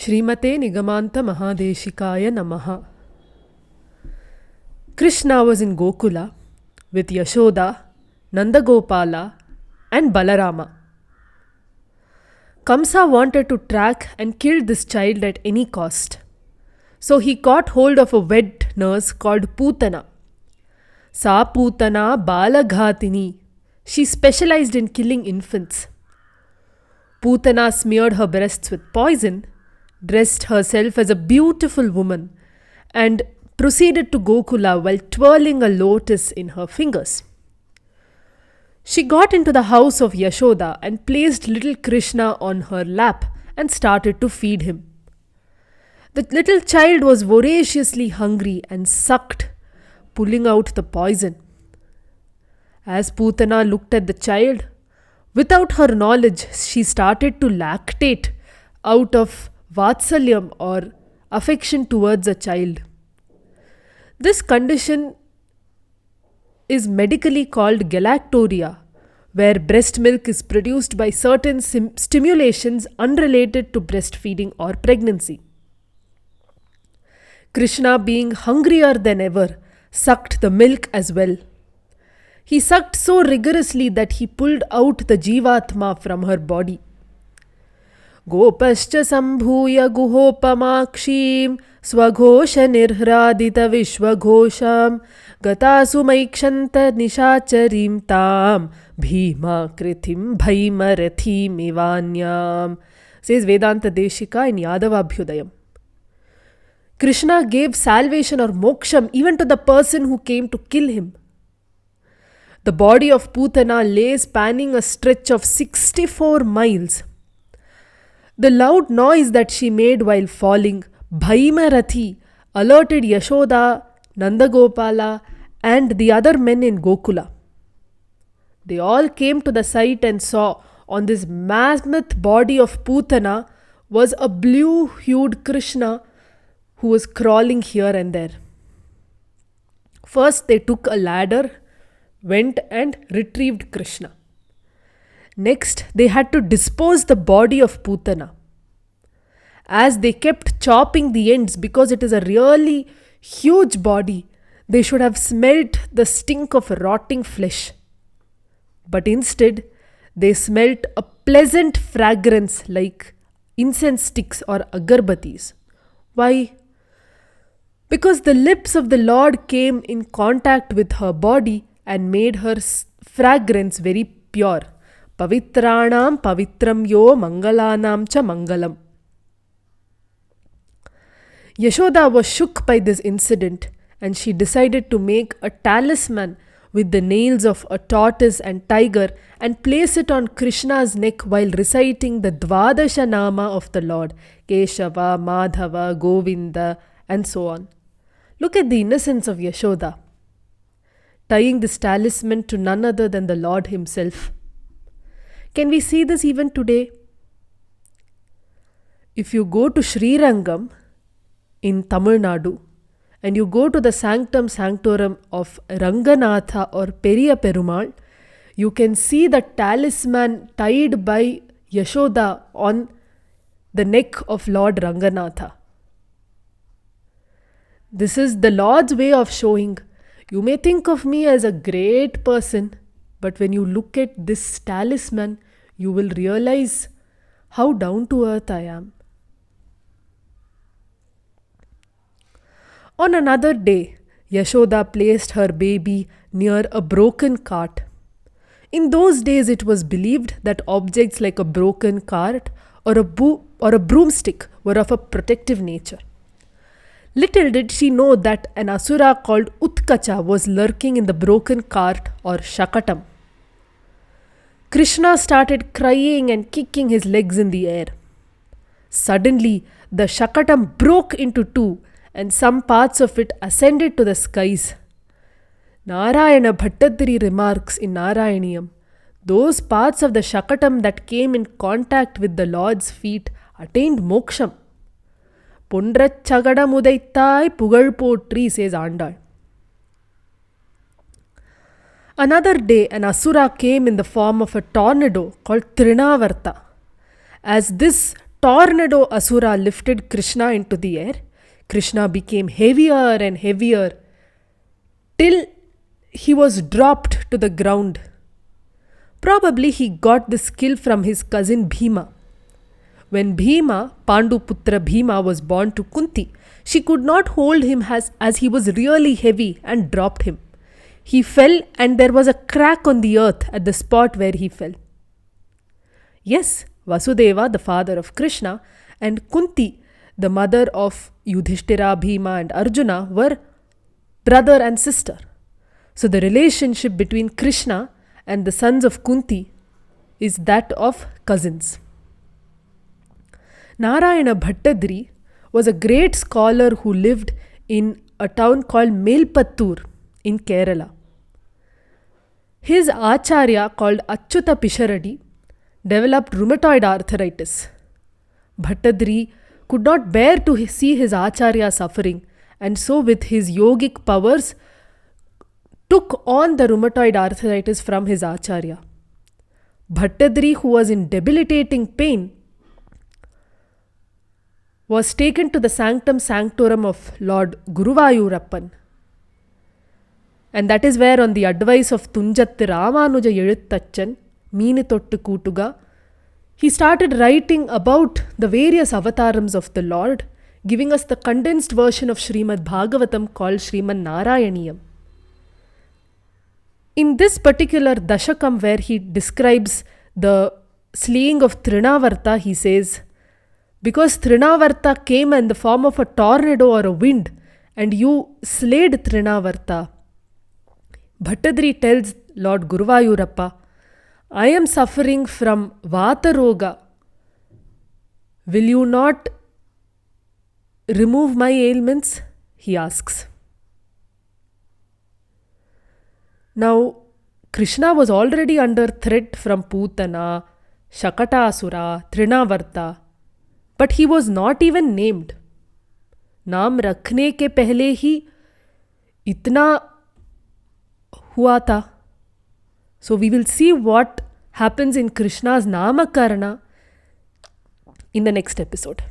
Srimate Nigamanta Mahadeshikaya Namaha. Krishna was in Gokula with Yashoda, Nandagopala and Balarama. Kamsa wanted to track and kill this child at any cost. So he caught hold of a wet nurse called Putana. Sa Putana Balaghatini. She specialized in killing infants. Putana smeared her breasts with poison, dressed herself as a beautiful woman, and proceeded to Gokula while twirling a lotus in her fingers. She got into the house of Yashoda and placed little Krishna on her lap and started to feed him. The little child was voraciously hungry and sucked, pulling out the poison. As Putana looked at the child, without her knowledge, she started to lactate out of vatsalyam or affection towards a child. This condition is medically called galactorrhea, where breast milk is produced by certain stimulations unrelated to breastfeeding or pregnancy. Krishna, being hungrier than ever, sucked the milk as well. He sucked so rigorously that he pulled out the Jivatma from her body. Gopascha sambhuya guhopamakshim swaghosha nirhradita vishwaghosham gatasu maikshanta nishacharim tam bhima krithim bhaima rathim ivanyam, says Vedanta Desika in Yadavabhyudayam. Krishna gave salvation or moksham even to the person who came to kill him. The body of Putana lay spanning a stretch of 64 miles. The loud noise that she made while falling, Bhaimarathi, alerted Yashoda, Nandagopala and the other men in Gokula. They all came to the site and saw on this mammoth body of Putana was a blue-hued Krishna who was crawling here and there. First they took a ladder, went and retrieved Krishna. Next, they had to dispose the body of Putana. As they kept chopping the ends because it is a really huge body, they should have smelt the stink of rotting flesh. But instead, they smelt a pleasant fragrance like incense sticks or agarbatis. Why? Because the lips of the Lord came in contact with her body and made her fragrance very pure. Pavitranam pavitram yo mangalanam cha mangalam. Yashoda was shook by this incident and she decided to make a talisman with the nails of a tortoise and tiger and place it on Krishna's neck while reciting the Dvadasha Nama of the Lord, Keshava, Madhava, Govinda and so on. Look at the innocence of Yashoda, tying this talisman to none other than the Lord himself. Can we see this even today? If you go to Srirangam in Tamil Nadu and you go to the Sanctum Sanctorum of Ranganatha or Periya Perumal, you can see the talisman tied by Yashoda on the neck of Lord Ranganatha. This is the Lord's way of showing, you may think of me as a great person, but when you look at this talisman, you will realize how down to earth I am. On another day, Yashoda placed her baby near a broken cart. In those days, it was believed that objects like a broken cart or a broomstick were of a protective nature. Little did she know that an asura called Utkacha was lurking in the broken cart or Shakatam. Krishna started crying and kicking his legs in the air. Suddenly, the Shakatam broke into two and some parts of it ascended to the skies. Narayana Bhattadri remarks in Narayaniyam, those parts of the Shakatam that came in contact with the Lord's feet attained moksham. Pundrachagada mudaittai pugal potri, says Andal. Another day, an asura came in the form of a tornado called Trnavarta. As this tornado asura lifted Krishna into the air, Krishna became heavier and heavier till he was dropped to the ground. Probably he got the skill from his cousin Bhima. When Bhima, Panduputra Bhima, was born to Kunti, she could not hold him as he was really heavy and dropped him. He fell and there was a crack on the earth at the spot where he fell. Yes, Vasudeva, the father of Krishna, and Kunti, the mother of Yudhishthira, Bhima and Arjuna, were brother and sister. So the relationship between Krishna and the sons of Kunti is that of cousins. Narayana Bhattadri was a great scholar who lived in a town called Melpattur in Kerala. His acharya called Achyuta Pisharadi developed rheumatoid arthritis. Bhattadri could not bear to see his acharya suffering, and so with his yogic powers took on the rheumatoid arthritis from his acharya. Bhattadri, who was in debilitating pain, was taken to the sanctum sanctorum of Lord Guruvayurappan. And that is where, on the advice of Tunjatthi Ramanuja Eluttachan, Meenitottu Kootuga, he started writing about the various avatarams of the Lord, giving us the condensed version of Srimad Bhagavatam called Srimad Narayaniyam. In this particular Dashakam, where he describes the slaying of Trnavarta, he says, because Trnavarta came in the form of a tornado or a wind, and you slayed Trnavarta, Bhattadri tells Lord Guruvayurappa, I am suffering from Vataroga. Will you not remove my ailments? He asks. Now, Krishna was already under threat from Putana, Shakatasura-Trnavarta, but he was not even named. नाम रखने के पहले ही इतना हुआ था. So we will see what happens in Krishna's Namakarana in the next episode.